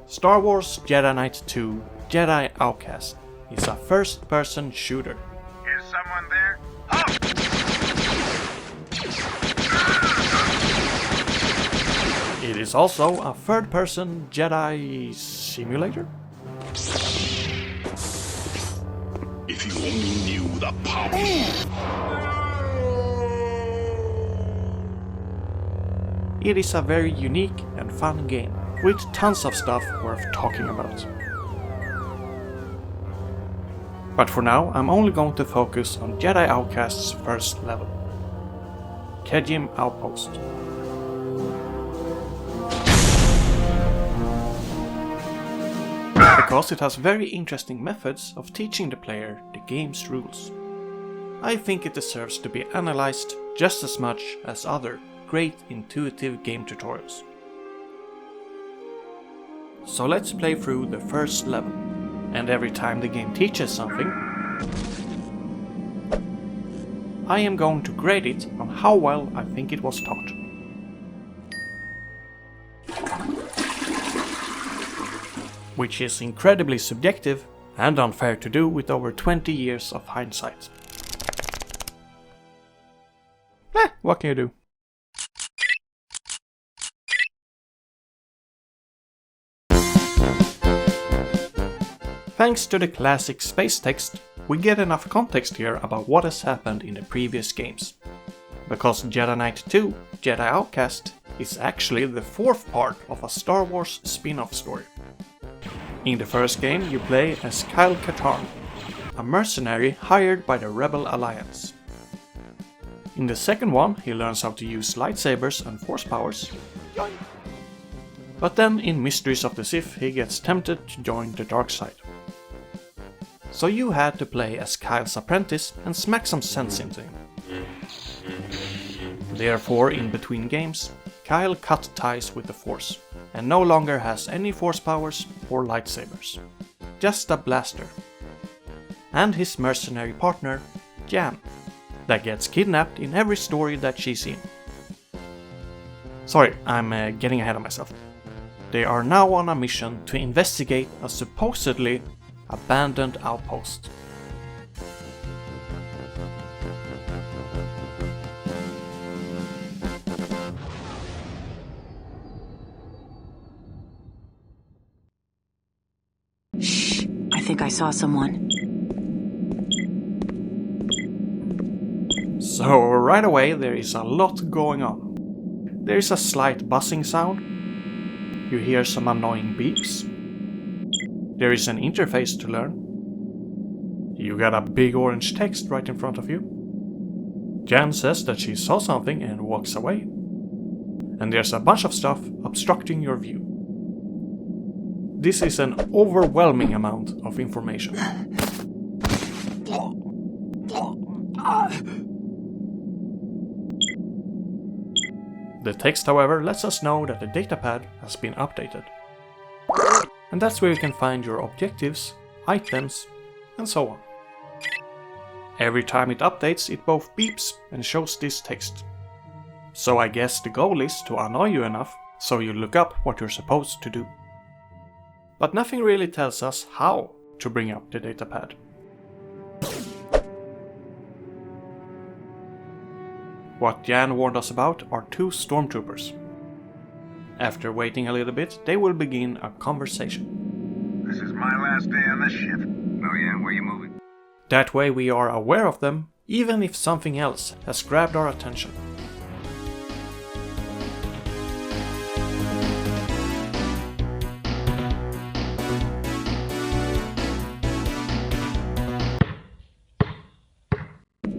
Star Wars Jedi Knight 2 Jedi Outcast is a first-person shooter. Is someone there? Oh! It is also a third-person Jedi simulator. If you only knew the power. It is a very unique and fun game, with tons of stuff worth talking about. But for now, I'm only going to focus on Jedi Outcast's first level, Kejim Outpost. Because it has very interesting methods of teaching the player the game's rules. I think it deserves to be analyzed just as much as other great intuitive game tutorials. So let's play through the first level, and every time the game teaches something, I am going to grade it on how well I think it was taught. Which is incredibly subjective and unfair to do with over 20 years of hindsight. What can you do? Thanks to the classic space text, we get enough context here about what has happened in the previous games. Because Jedi Knight 2 Jedi Outcast is actually the fourth part of a Star Wars spin-off story. In the first game you play as Kyle Katarn, a mercenary hired by the Rebel Alliance. In the second one he learns how to use lightsabers and force powers. But then in Mysteries of the Sith he gets tempted to join the dark side. So you had to play as Kyle's apprentice and smack some sense into him. Therefore, in between games, Kyle cut ties with the Force, and no longer has any Force powers or lightsabers. Just a blaster. And his mercenary partner, Jan, that gets kidnapped in every story that she's in. Sorry, I'm getting ahead of myself. They are now on a mission to investigate a supposedly abandoned outpost. Shh, I think I saw someone. So right away there is a lot going on. There is a slight buzzing sound. You hear some annoying beeps. There is an interface to learn. You got a big orange text right in front of you. Jan says that she saw something and walks away. And there's a bunch of stuff obstructing your view. This is an overwhelming amount of information. The text, however, lets us know that the datapad has been updated. And that's where you can find your objectives, items, and so on. Every time it updates, it both beeps and shows this text. So I guess the goal is to annoy you enough so you look up what you're supposed to do. But nothing really tells us how to bring up the datapad. What Jan warned us about are two stormtroopers. After waiting a little bit, they will begin a conversation. This is my last day on this ship. Oh yeah, where you moving? That way we are aware of them, even if something else has grabbed our attention.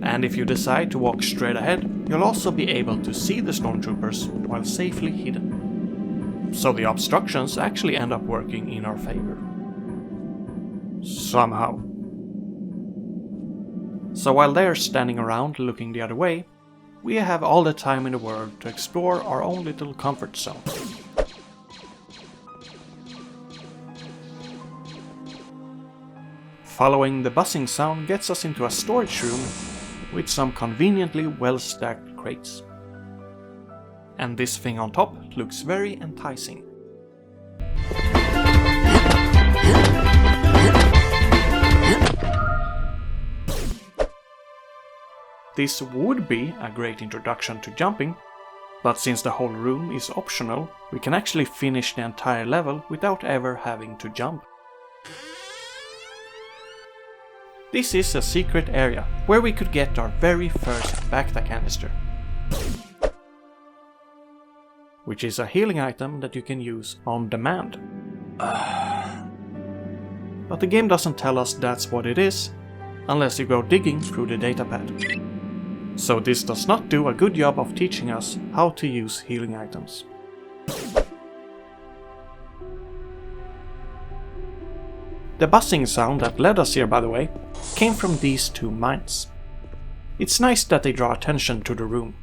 And if you decide to walk straight ahead, you'll also be able to see the stormtroopers while safely hidden. So the obstructions actually end up working in our favor. Somehow. So while they're standing around looking the other way, we have all the time in the world to explore our own little comfort zone. Following the buzzing sound gets us into a storage room with some conveniently well-stacked crates. And this thing on top looks very enticing. This would be a great introduction to jumping, but since the whole room is optional, we can actually finish the entire level without ever having to jump. This is a secret area where we could get our very first Bacta canister, which is a healing item that you can use on demand. But the game doesn't tell us that's what it is, unless you go digging through the datapad. So this does not do a good job of teaching us how to use healing items. The buzzing sound that led us here, by the way, came from these two mines. It's nice that they draw attention to the room,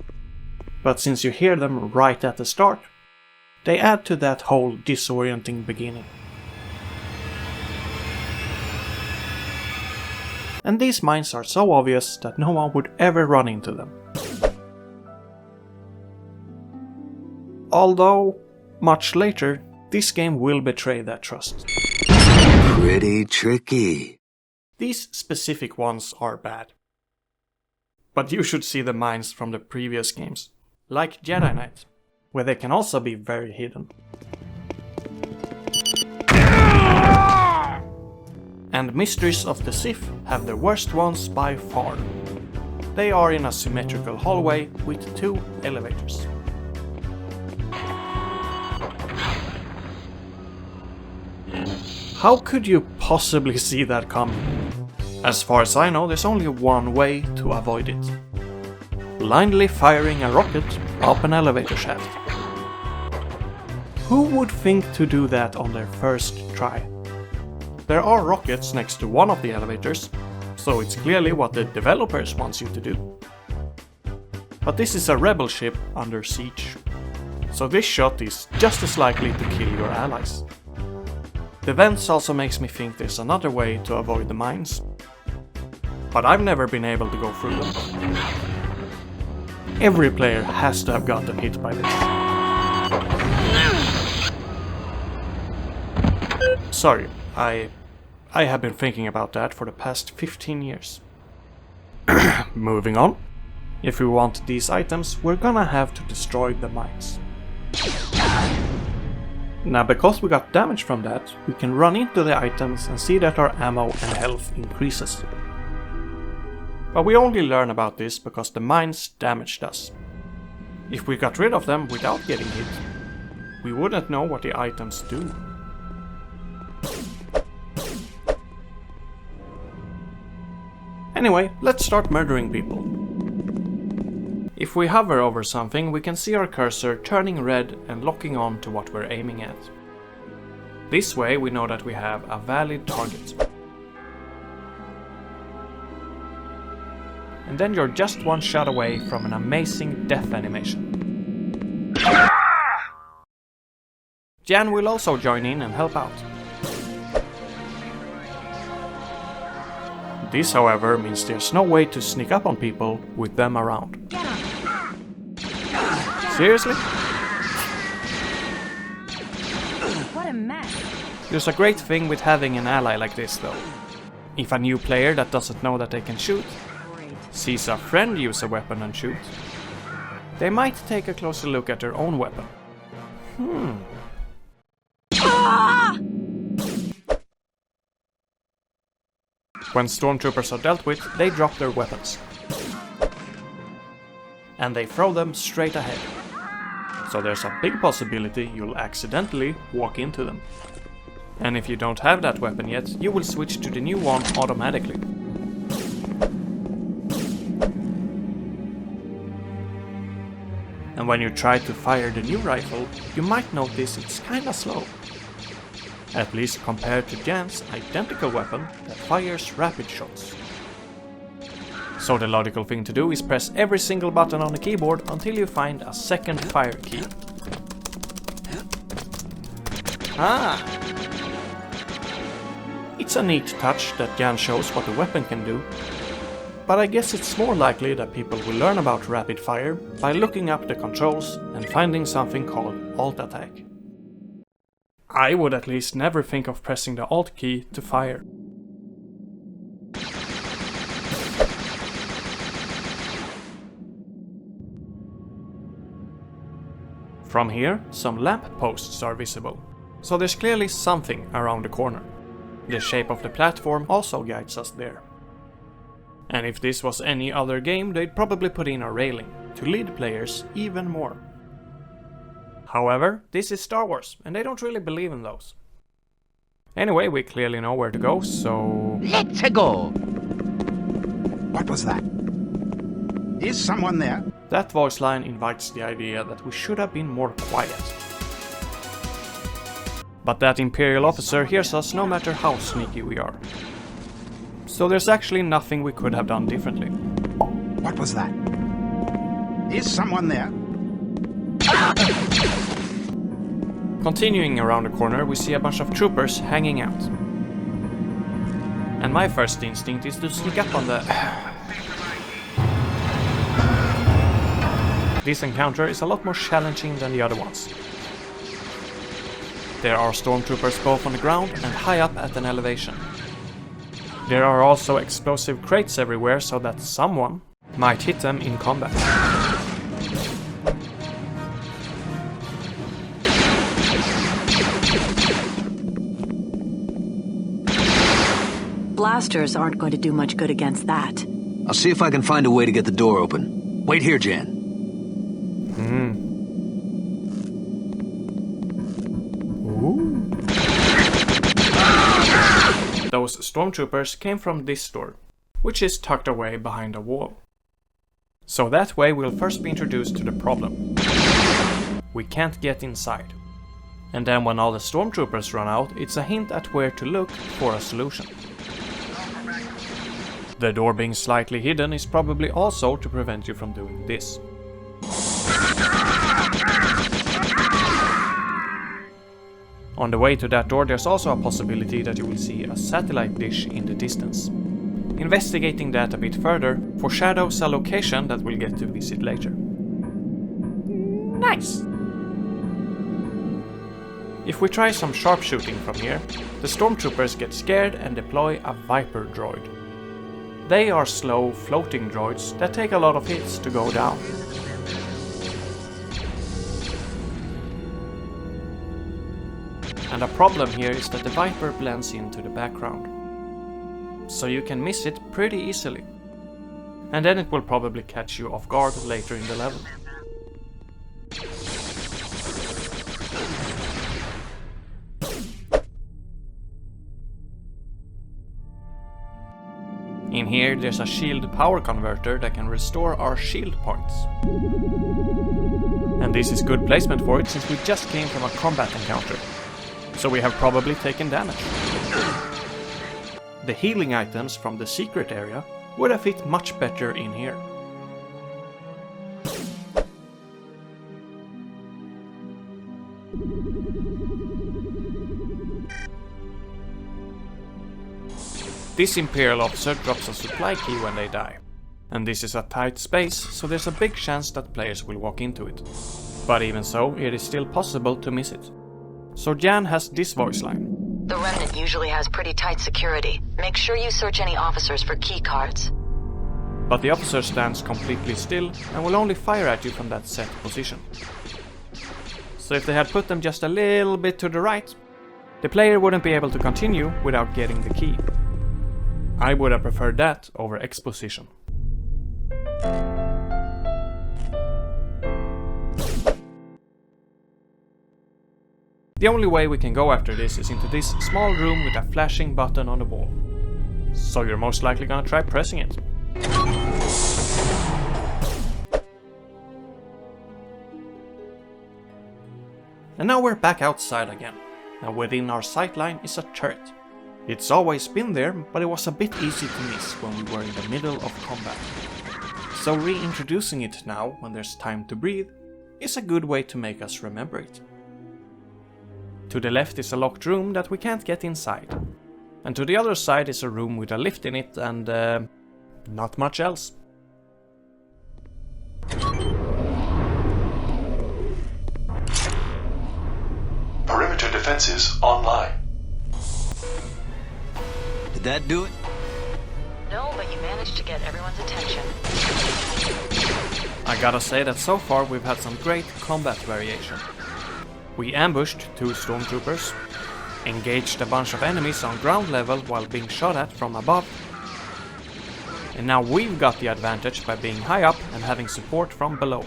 but since you hear them right at the start, they add to that whole disorienting beginning. And these mines are so obvious that no one would ever run into them. Although, much later, this game will betray that trust. Pretty tricky. These specific ones are bad. But you should see the mines from the previous games, like Jedi Knight, where they can also be very hidden. And Mysteries of the Sith have the worst ones by far. They are in a symmetrical hallway with 2 elevators. How could you possibly see that coming? As far as I know, there's only one way to avoid it. Blindly firing a rocket up an elevator shaft. Who would think to do that on their first try? There are rockets next to one of the elevators, so it's clearly what the developers want you to do. But this is a rebel ship under siege, so this shot is just as likely to kill your allies. The vents also makes me think there's another way to avoid the mines, but I've never been able to go through them. Every player has to have gotten hit by this. Sorry, I have been thinking about that for the past 15 years. Moving on. If we want these items, we're gonna have to destroy the mines. Now, because we got damage from that, we can run into the items and see that our ammo and health increases. But we only learn about this because the mines damaged us. If we got rid of them without getting hit, we wouldn't know what the items do. Anyway, let's start murdering people. If we hover over something, we can see our cursor turning red and locking on to what we're aiming at. This way we know that we have a valid target. And then you're just one shot away from an amazing death animation. Jan will also join in and help out. This, however, means there's no way to sneak up on people with them around. Seriously? What a mess. There's a great thing with having an ally like this, though. If a new player that doesn't know that they can shoot sees a friend use a weapon and shoot, they might take a closer look at their own weapon. When stormtroopers are dealt with, they drop their weapons. And they throw them straight ahead. So there's a big possibility you'll accidentally walk into them. And if you don't have that weapon yet, you will switch to the new one automatically. And when you try to fire the new rifle, you might notice it's kinda slow. At least compared to Jan's identical weapon that fires rapid shots. So the logical thing to do is press every single button on the keyboard until you find a second fire key. It's a neat touch that Jan shows what the weapon can do, but I guess it's more likely that people will learn about rapid fire by looking up the controls and finding something called alt attack. I would at least never think of pressing the alt key to fire. From here, some lamp posts are visible, so there's clearly something around the corner. The shape of the platform also guides us there. And if this was any other game, they'd probably put in a railing to lead players even more. However, this is Star Wars, and they don't really believe in those. Anyway, we clearly know where to go, so... Let's go! What was that? Is someone there? That voice line invites the idea that we should have been more quiet. But that Imperial officer hears us no matter how sneaky we are. So there's actually nothing we could have done differently. What was that? Is someone there? Continuing around the corner, we see a bunch of troopers hanging out. And my first instinct is to sneak up on the... This encounter is a lot more challenging than the other ones. There are stormtroopers both on the ground and high up at an elevation. There are also explosive crates everywhere, so that someone might hit them in combat. Blasters aren't going to do much good against that. I'll see if I can find a way to get the door open. Wait here, Jan. Those stormtroopers came from this door, which is tucked away behind a wall. So that way we'll first be introduced to the problem. We can't get inside. And then when all the stormtroopers run out, it's a hint at where to look for a solution. The door being slightly hidden is probably also to prevent you from doing this. On the way to that door, there's also a possibility that you will see a satellite dish in the distance. Investigating that a bit further foreshadows a location that we'll get to visit later. Nice! If we try some sharpshooting from here, the stormtroopers get scared and deploy a Viper droid. They are slow, floating droids that take a lot of hits to go down. And a problem here is that the Viper blends into the background. So you can miss it pretty easily. And then it will probably catch you off guard later in the level. In here there's a shield power converter that can restore our shield points. And this is good placement for it since we just came from a combat encounter. So we have probably taken damage. The healing items from the secret area would have fit much better in here. This Imperial officer drops a supply key when they die. And this is a tight space, so there's a big chance that players will walk into it. But even so, it is still possible to miss it. So Jan has this voice line. The Remnant usually has pretty tight security. Make sure you search any officers for key cards. But the officer stands completely still and will only fire at you from that set position. So if they had put them just a little bit to the right, the player wouldn't be able to continue without getting the key. I would have preferred that over exposition. The only way we can go after this is into this small room with a flashing button on the wall. So you're most likely gonna try pressing it. And now we're back outside again, and within our sightline is a turret. It's always been there, but it was a bit easy to miss when we were in the middle of combat. So reintroducing it now, when there's time to breathe, is a good way to make us remember it. To the left is a locked room that we can't get inside. And to the other side is a room with a lift in it and not much else. Perimeter defenses online. Did that do it? No, but you managed to get everyone's attention. I gotta say that so far we've had some great combat variation. We ambushed 2 stormtroopers, engaged a bunch of enemies on ground level while being shot at from above, and now we've got the advantage by being high up and having support from below.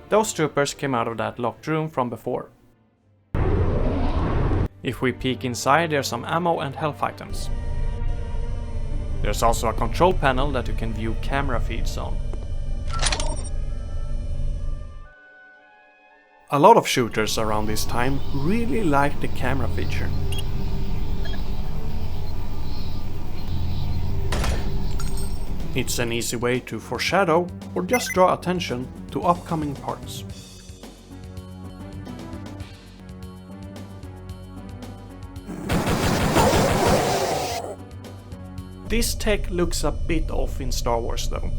Those troopers came out of that locked room from before. If we peek inside, there's some ammo and health items. There's also a control panel that you can view camera feeds on. A lot of shooters around this time really like the camera feature. It's an easy way to foreshadow or just draw attention to upcoming parts. This tech looks a bit off in Star Wars though,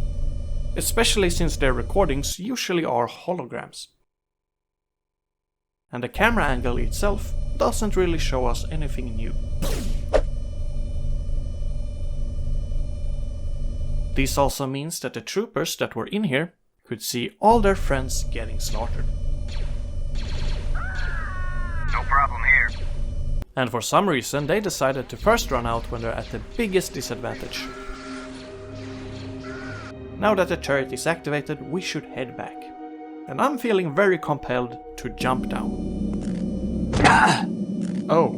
especially since their recordings usually are holograms. And the camera angle itself doesn't really show us anything new. This also means that the troopers that were in here could see all their friends getting slaughtered. No problem here. And for some reason they decided to first run out when they're at the biggest disadvantage. Now that the turret is activated, we should head back. And I'm feeling very compelled to jump down. Oh.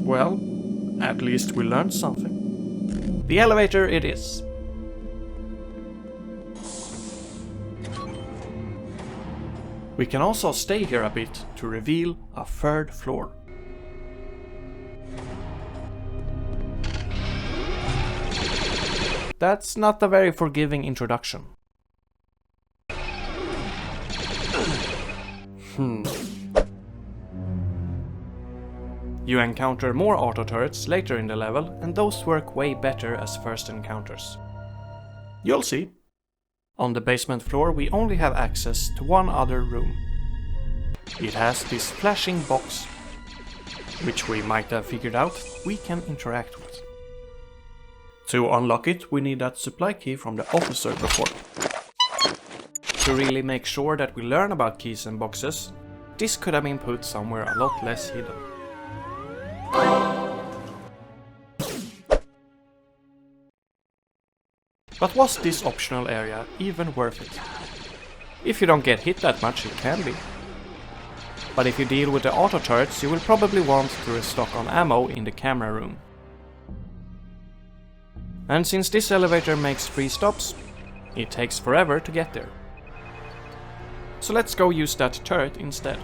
Well, at least we learned something. The elevator it is. We can also stay here a bit to reveal a 3rd floor. That's not a very forgiving introduction. You encounter more auto turrets later in the level, and those work way better as first encounters. You'll see. On the basement floor we only have access to one other room. It has this flashing box, which we might have figured out we can interact with. To unlock it we need that supply key from the officer report. To really make sure that we learn about keys and boxes, this could have been put somewhere a lot less hidden. But was this optional area even worth it? If you don't get hit that much, it can be. But if you deal with the auto turrets, you will probably want to restock on ammo in the camera room. And since this elevator makes 3 stops, it takes forever to get there. So let's go use that turret instead.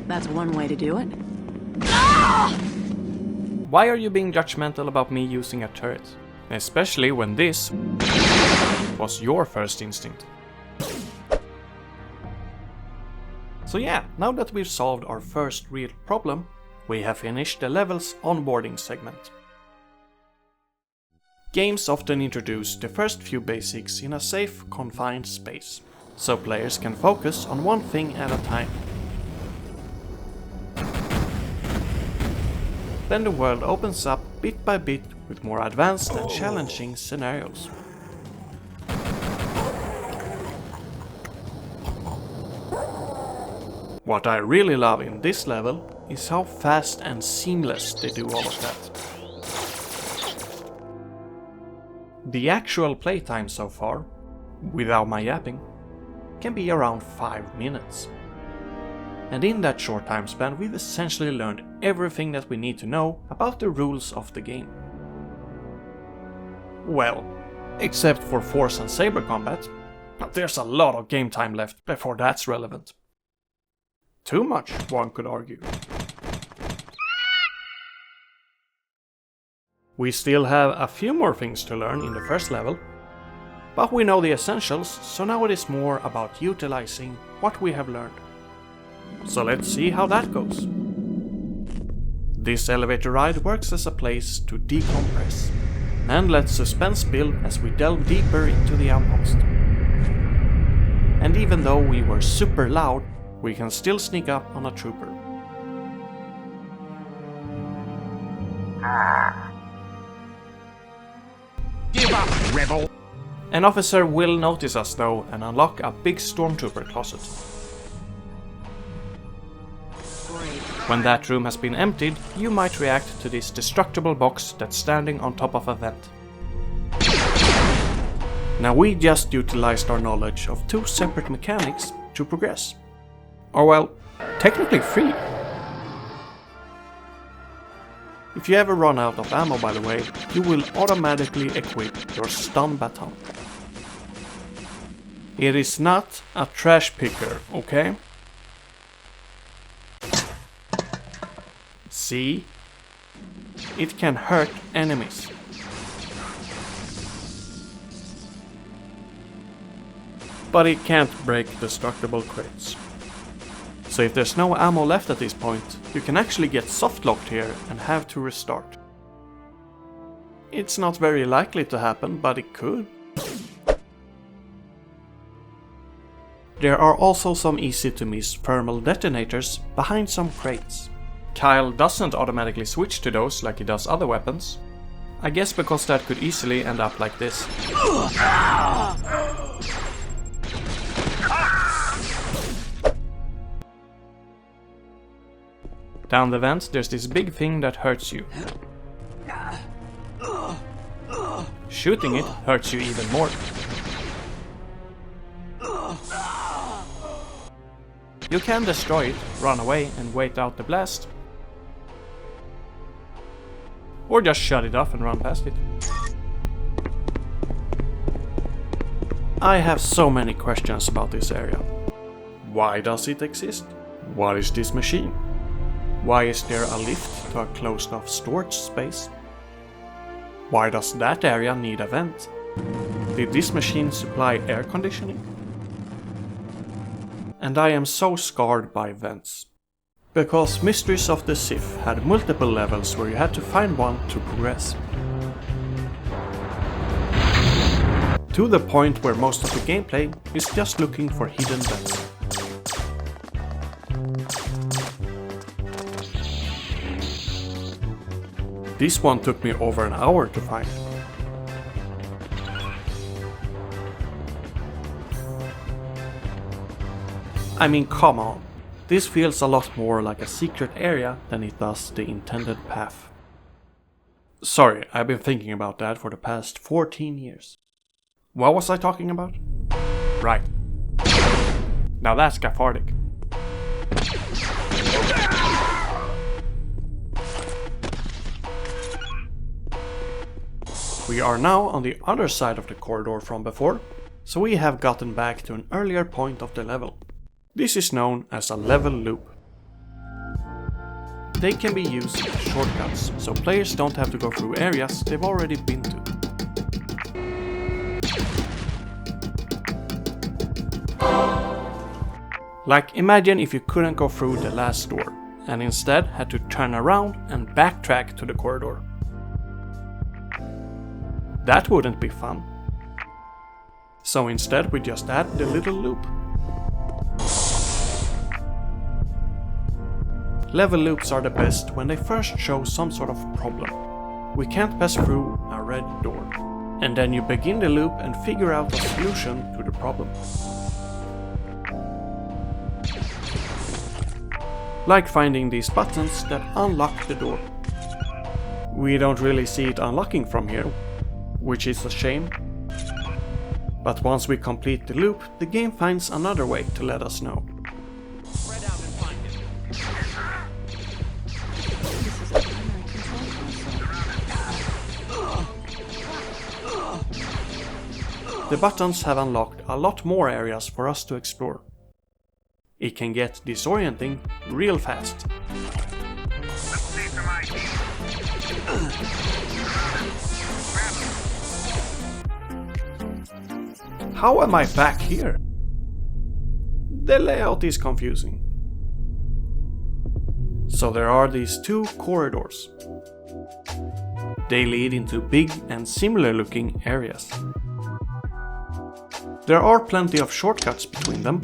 That's one way to do it. Why are you being judgmental about me using a turret? Especially when this was your first instinct. So yeah, now that we've solved our first real problem, we have finished the level's onboarding segment. Games often introduce the first few basics in a safe, confined space, so players can focus on one thing at a time. Then the world opens up bit by bit with more advanced and challenging scenarios. What I really love in this level is how fast and seamless they do all of that. The actual playtime so far, without my yapping, can be around 5 minutes. And in that short time span we've essentially learned everything that we need to know about the rules of the game. Well, except for force and saber combat, but there's a lot of game time left before that's relevant. Too much, one could argue. We still have a few more things to learn in the first level, but we know the essentials, so now it is more about utilizing what we have learned. So let's see how that goes. This elevator ride works as a place to decompress. and let suspense build as we delve deeper into the outpost. And even though we were super loud, we can still sneak up on a trooper. Give up, rebel! An officer will notice us though and unlock a big stormtrooper closet. When that room has been emptied, you might react to this destructible box that's standing on top of a vent. Now we just utilized our knowledge of 2 separate mechanics to progress. Or well, technically 3. If you ever run out of ammo, by the way, you will automatically equip your stun baton. It is not a trash picker, okay? See? It can hurt enemies. But it can't break destructible crates. So if there's no ammo left at this point, you can actually get softlocked here and have to restart. It's not very likely to happen, but it could. There are also some easy to miss thermal detonators behind some crates. Kyle doesn't automatically switch to those like he does other weapons. I guess because that could easily end up like this. Down the vent there's this big thing that hurts you. Shooting it hurts you even more. You can destroy it, run away and wait out the blast. Or just shut it off and run past it. I have so many questions about this area. Why does it exist? What is this machine? Why is there a lift to a closed off storage space? Why does that area need a vent? Did this machine supply air conditioning? And I am so scarred by vents. Because Mysteries of the Sith had multiple levels where you had to find one to progress. To the point where most of the gameplay is just looking for hidden vents. This one took me over an hour to find. I mean, come on. This feels a lot more like a secret area than it does the intended path. Sorry, I've been thinking about that for the past 14 years. What was I talking about? Right. Now that's cathartic. We are now on the other side of the corridor from before, so we have gotten back to an earlier point of the level. This is known as a level loop. They can be used as shortcuts, so players don't have to go through areas they've already been to. Like, imagine if you couldn't go through the last door, and instead had to turn around and backtrack to the corridor. That wouldn't be fun. So instead we just add the little loop. Level loops are the best when they first show some sort of problem. We can't pass through a red door. And then you begin the loop and figure out a solution to the problem. Like finding these buttons that unlock the door. We don't really see it unlocking from here, which is a shame. But once we complete the loop, the game finds another way to let us know. The buttons have unlocked a lot more areas for us to explore. It can get disorienting real fast. How am I back here? The layout is confusing. So there are these 2 corridors. They lead into big and similar looking areas. There are plenty of shortcuts between them.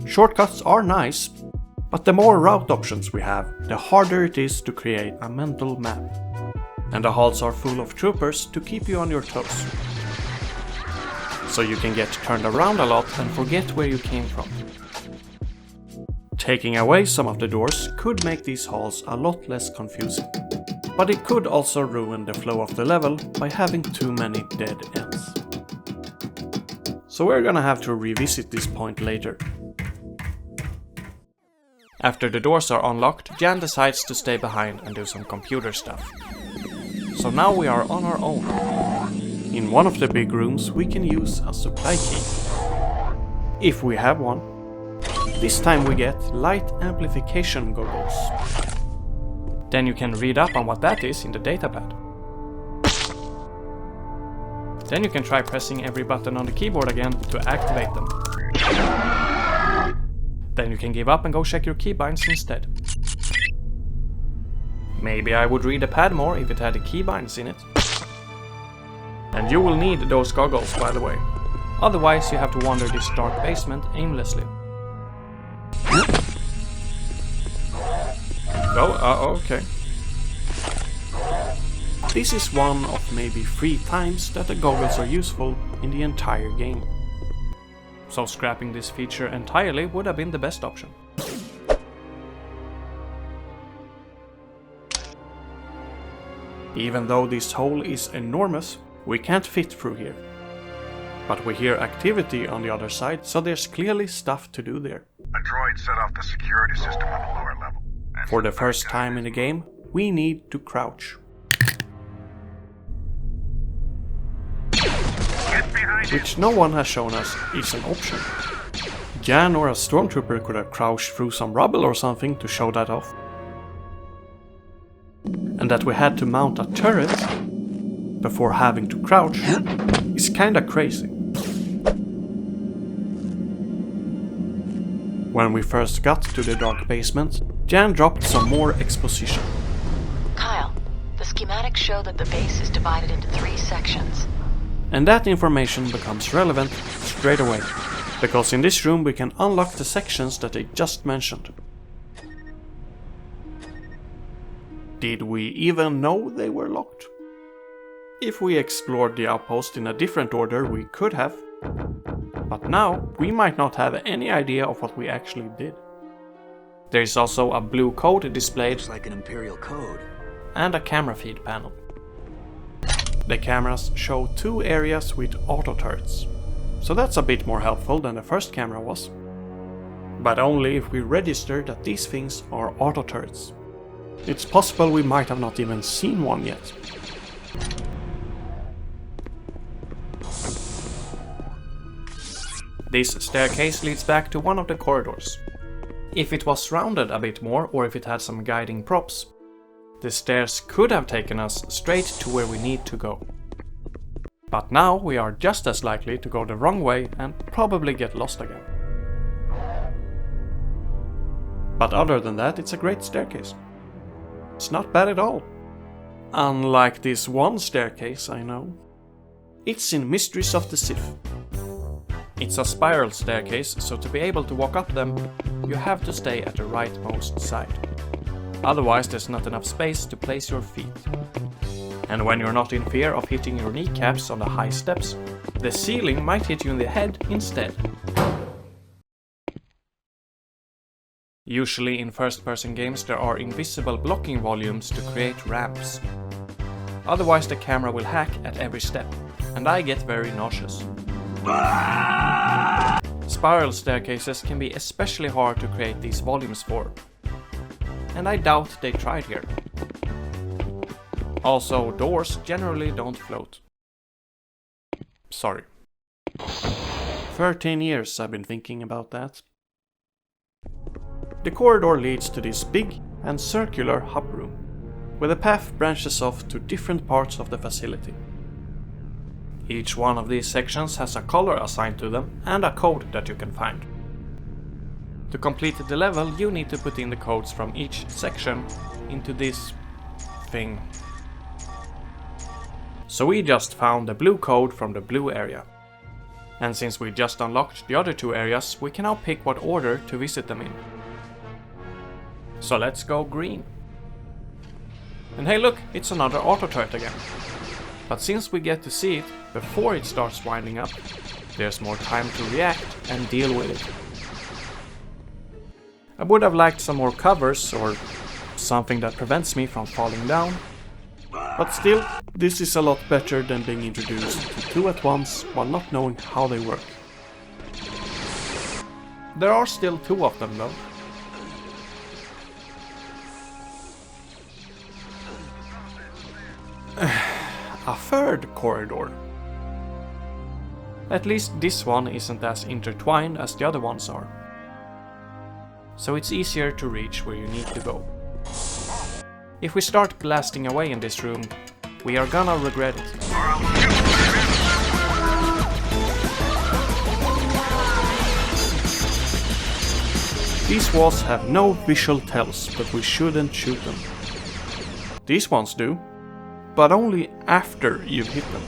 Shortcuts are nice, but the more route options we have, the harder it is to create a mental map. And the halls are full of troopers to keep you on your toes. So you can get turned around a lot and forget where you came from. Taking away some of the doors could make these halls a lot less confusing. But it could also ruin the flow of the level by having too many dead ends. So we're gonna have to revisit this point later. After the doors are unlocked, Jan decides to stay behind and do some computer stuff. So now we are on our own. In one of the big rooms we can use a supply key. If we have one. This time we get light amplification goggles. Then you can read up on what that is in the datapad. Then you can try pressing every button on the keyboard again to activate them. Then you can give up and go check your keybinds instead. Maybe I would read the pad more if it had the keybinds in it. And you will need those goggles, by the way. Otherwise you have to wander this dark basement aimlessly. Okay. This is one of maybe 3 times that the goggles are useful in the entire game. So scrapping this feature entirely would have been the best option. Even though this hole is enormous, we can't fit through here. But we hear activity on the other side, so there's clearly stuff to do there. A droid set off the security system on the lower level. For the first time in the game, we need to crouch. Which no one has shown us is an option. Jan or a stormtrooper could have crouched through some rubble or something to show that off. And that we had to mount a turret before having to crouch is kinda crazy. When we first got to the dark basement, Jan dropped some more exposition. Kyle, the schematics show that the base is divided into 3 sections. And that information becomes relevant straight away, because in this room we can unlock the sections that I just mentioned. Did we even know they were locked? If we explored the outpost in a different order, we could have. But now, we might not have any idea of what we actually did. There is also a blue code displayed, Looks like an Imperial code. and a camera feed panel. The cameras show 2 areas with auto turrets, so that's a bit more helpful than the first camera was. But only if we register that these things are auto turrets. It's possible we might have not even seen one yet. This staircase leads back to one of the corridors. If it was rounded a bit more, or if it had some guiding props, the stairs could have taken us straight to where we need to go. But now we are just as likely to go the wrong way and probably get lost again. But other than that, it's a great staircase. It's not bad at all. Unlike this one staircase I know. It's in Mysteries of the Sith. It's a spiral staircase, so to be able to walk up them, you have to stay at the rightmost side. Otherwise there's not enough space to place your feet. And when you're not in fear of hitting your kneecaps on the high steps, the ceiling might hit you in the head instead. Usually in first-person games there are invisible blocking volumes to create ramps. Otherwise the camera will hack at every step, and I get very nauseous. Spiral staircases can be especially hard to create these volumes for. And I doubt they tried here. Also, doors generally don't float. Sorry. 13 years I've been thinking about that. The corridor leads to this big and circular hub room, where the path branches off to different parts of the facility. Each one of these sections has a color assigned to them and a code that you can find. To complete the level, you need to put in the codes from each section into this thing. So we just found the blue code from the blue area. And since we just unlocked the other 2 areas, we can now pick what order to visit them in. So let's go green. And hey look, it's another auto turret again. But since we get to see it before it starts winding up, there's more time to react and deal with it. I would have liked some more covers or something that prevents me from falling down. But still, this is a lot better than being introduced to 2 at once while not knowing how they work. There are still 2 of them though. A 3rd corridor. At least this one isn't as intertwined as the other ones are. So it's easier to reach where you need to go. If we start blasting away in this room, we are gonna regret it. These walls have no visual tells, but we shouldn't shoot them. These ones do, but only after you've hit them.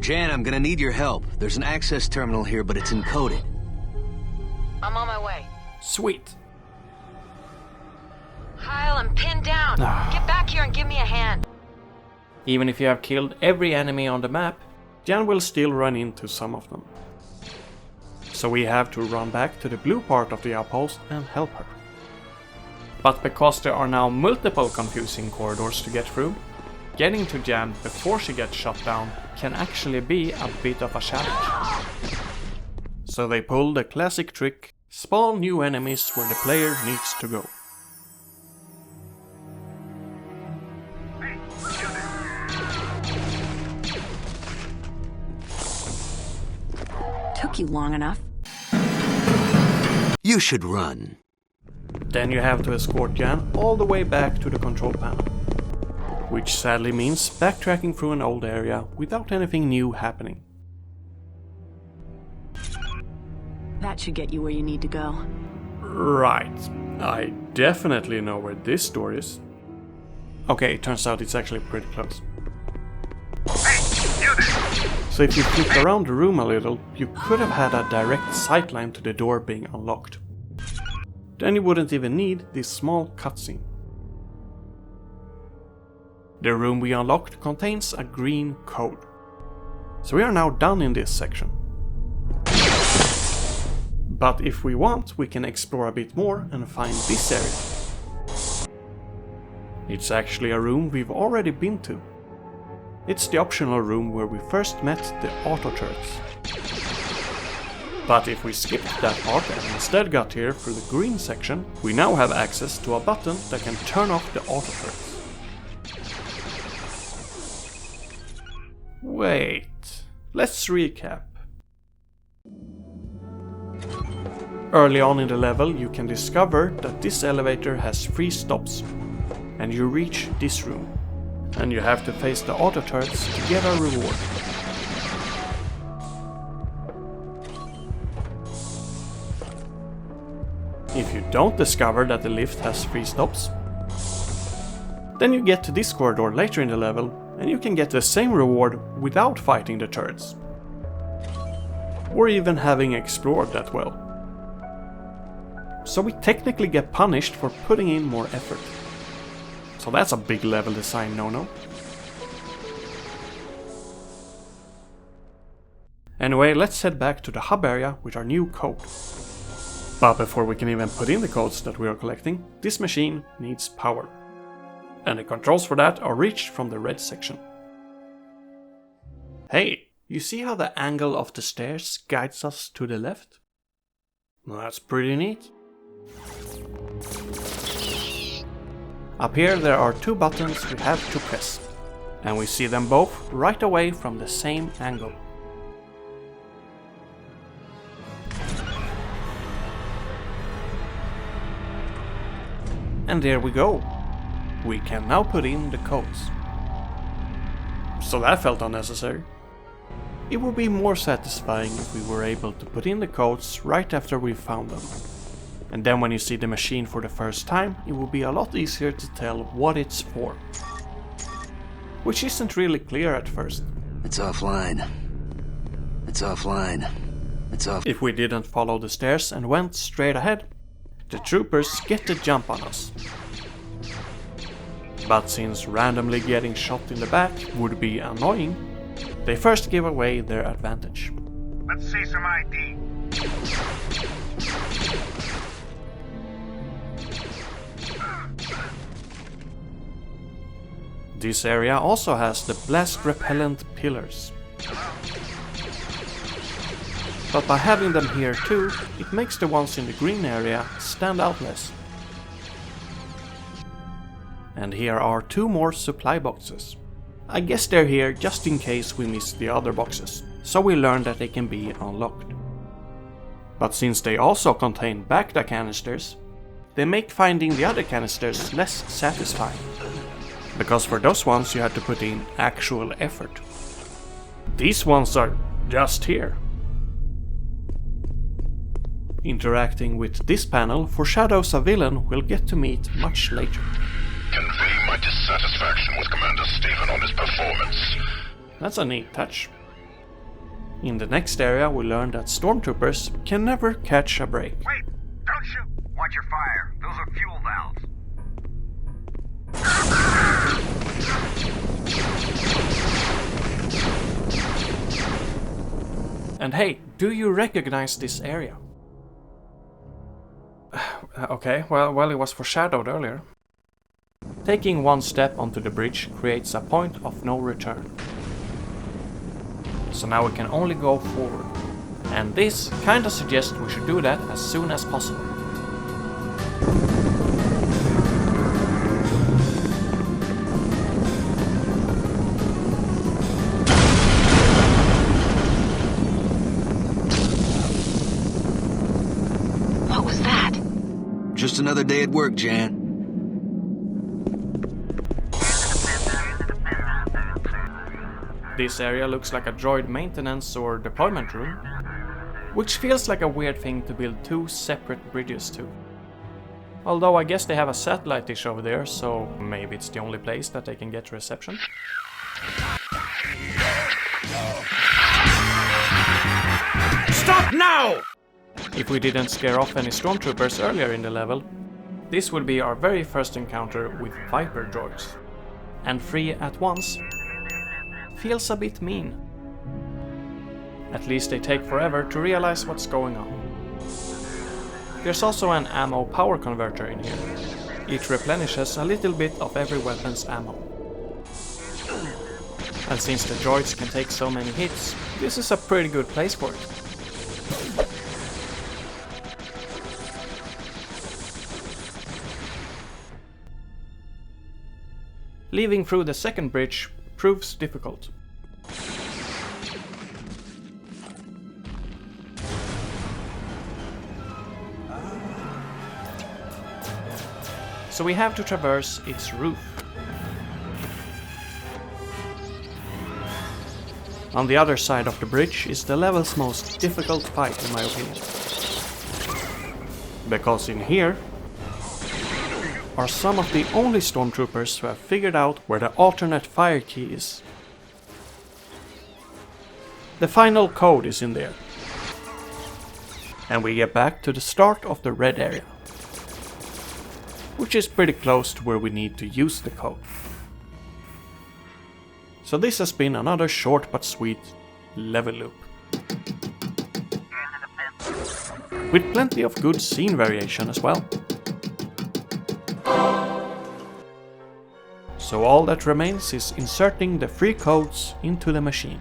Jan, I'm gonna need your help. There's an access terminal here, but it's encoded. I'm on my way. Sweet. Kyle, I'm pinned down. Get back here and give me a hand. Even if you have killed every enemy on the map, Jan will still run into some of them. So we have to run back to the blue part of the outpost and help her. But because there are now multiple confusing corridors to get through, getting to Jan before she gets shot down can actually be a bit of a challenge. So they pull the classic trick, spawn new enemies where the player needs to go. Took you long enough. You should run. Then you have to escort Jan all the way back to the control panel. Which sadly means backtracking through an old area without anything new happening. That should get you where you need to go. Right, I definitely know where this door is. Okay, it turns out it's actually pretty close. So if you flipped around the room a little, you could have had a direct sightline to the door being unlocked. Then you wouldn't even need this small cutscene. The room we unlocked contains a green code. So we are now done in this section. But if we want, we can explore a bit more and find this area. It's actually a room we've already been to. It's the optional room where we first met the auto turrets. But if we skipped that part and instead got here through the green section, we now have access to a button that can turn off the auto turrets. Wait, let's recap. Early on in the level you can discover that this elevator has 3 stops, and you reach this room, and you have to face the auto turrets to get a reward. If you don't discover that the lift has 3 stops, then you get to this corridor later in the level and you can get the same reward without fighting the turrets. Or even having explored that well. So we technically get punished for putting in more effort. So that's a big level design no-no. Anyway, let's head back to the hub area with our new code. But before we can even put in the codes that we are collecting, this machine needs power. And the controls for that are reached from the red section. Hey, you see how the angle of the stairs guides us to the left? That's pretty neat. Up here there are 2 buttons we have to press, and we see them both right away from the same angle. And there we go. We can now put in the codes. So that felt unnecessary. It would be more satisfying if we were able to put in the codes right after we found them. And then when you see the machine for the first time, it will be a lot easier to tell what it's for. Which isn't really clear at first. It's offline. It's offline. It's off. If we didn't follow the stairs and went straight ahead, the troopers get the jump on us. But since randomly getting shot in the back would be annoying, they first give away their advantage. Let's see some ID. This area also has the blast repellent pillars. But by having them here too, it makes the ones in the green area stand out less. And here are 2 more supply boxes. I guess they're here just in case we miss the other boxes, so we learn that they can be unlocked. But since they also contain Bacta canisters, they make finding the other canisters less satisfying. Because for those ones you have to put in actual effort. These ones are just here. Interacting with this panel foreshadows a villain we'll get to meet much later. Convey my dissatisfaction with Commander Stephen on his performance. That's a neat touch. In the next area we learn that stormtroopers can never catch a break. Wait! Don't shoot! Watch your fire. Those are fuel valves. And hey, do you recognize this area? Okay, well it was foreshadowed earlier. Taking one step onto the bridge creates a point of no return. So now we can only go forward. And this kinda suggests we should do that as soon as possible. What was that? Just another day at work, Jan. This area looks like a droid maintenance or deployment room, which feels like a weird thing to build 2 separate bridges to. Although I guess they have a satellite dish over there, so maybe it's the only place that they can get reception. Stop now! If we didn't scare off any stormtroopers earlier in the level, this would be our very first encounter with Viper droids. And 3 at once feels a bit mean. At least they take forever to realize what's going on. There's also an ammo power converter in here. It replenishes a little bit of every weapon's ammo. And since the droids can take so many hits, this is a pretty good place for it. Leaving through the second bridge proves difficult. So we have to traverse its roof. On the other side of the bridge is the level's most difficult fight in my opinion. Because in here are some of the only stormtroopers who have figured out where the alternate fire key is. The final code is in there. And we get back to the start of the red area, which is pretty close to where we need to use the code. So this has been another short but sweet level loop. With plenty of good scene variation as well. So all that remains is inserting the 3 codes into the machine.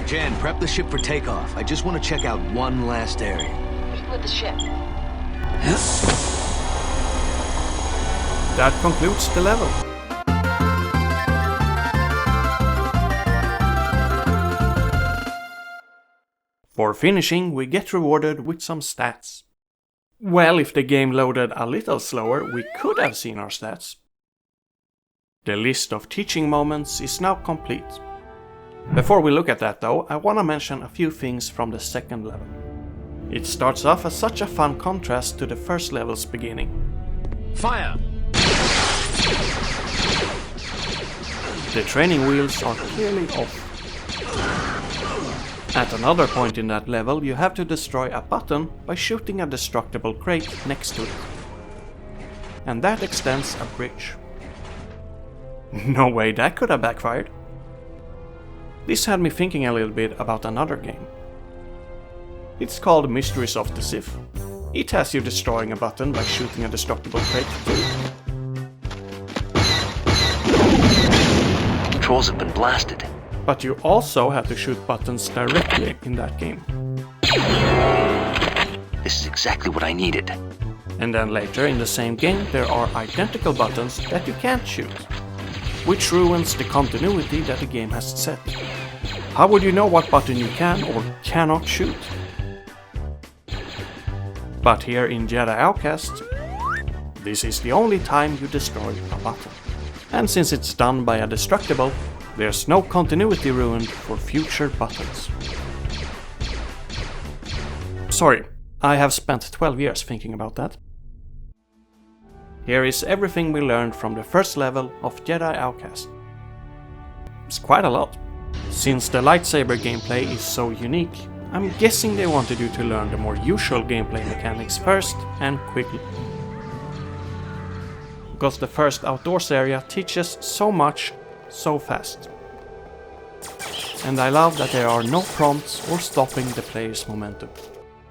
Jan, prep the ship for takeoff. I just want to check out one last area. Meet with the ship. That concludes the level. For finishing, we get rewarded with some stats. Well, if the game loaded a little slower, we could have seen our stats. The list of teaching moments is now complete. Before we look at that though, I wanna mention a few things from the second level. It starts off as such a fun contrast to the first level's beginning. Fire! The training wheels are clearly off. At another point in that level, you have to destroy a button by shooting a destructible crate next to it. And that extends a bridge. No way that could have backfired. This had me thinking a little bit about another game. It's called Mysteries of the Sith. It has you destroying a button by shooting a destructible crate too. Controls have been blasted. But you also have to shoot buttons directly in that game. This is exactly what I needed. And then later in the same game there are identical buttons that you can't shoot, which ruins the continuity that the game has set. How would you know what button you can or cannot shoot? But here in Jedi Outcast, this is the only time you destroy a button. And since it's done by a destructible, there's no continuity ruined for future buttons. Sorry, I have spent 12 years thinking about that. Here is everything we learned from the first level of Jedi Outcast. It's quite a lot. Since the lightsaber gameplay is so unique, I'm guessing they wanted you to learn the more usual gameplay mechanics first and quickly. Because the first outdoors area teaches so much so fast. And I love that there are no prompts or stopping the player's momentum.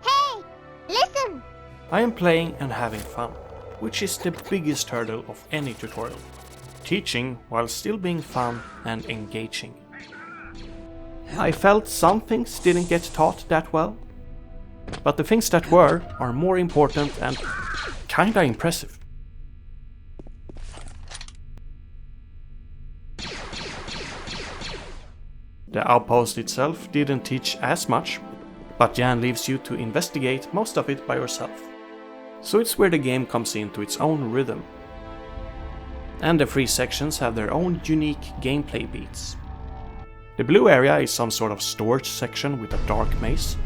Hey! Listen! I am playing and having fun, which is the biggest hurdle of any tutorial. Teaching while still being fun and engaging. I felt some things didn't get taught that well, but the things that were are more important and kinda impressive. The outpost itself didn't teach as much, but Jan leaves you to investigate most of it by yourself. So it's where the game comes into its own rhythm. And the free sections have their own unique gameplay beats. The blue area is some sort of storage section with a dark maze.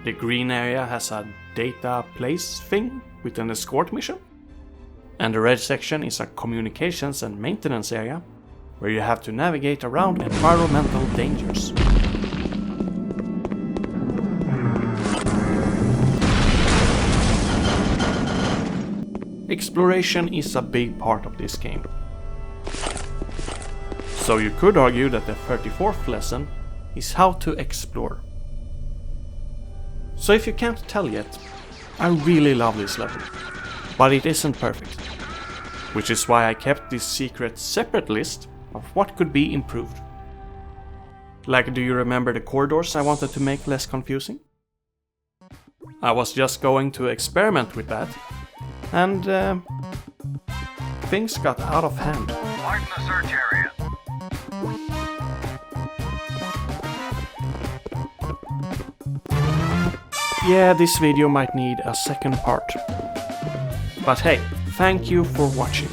The green area has a data place thing with an escort mission. And the red section is a communications and maintenance area, where you have to navigate around environmental dangers. Exploration is a big part of this game. So you could argue that the 34th lesson is how to explore. So if you can't tell yet, I really love this level, but it isn't perfect. Which is why I kept this secret separate list of what could be improved. Like, do you remember the corridors I wanted to make less confusing? I was just going to experiment with that, and things got out of hand. Widen the search area. Yeah, this video might need a second part. But hey, thank you for watching.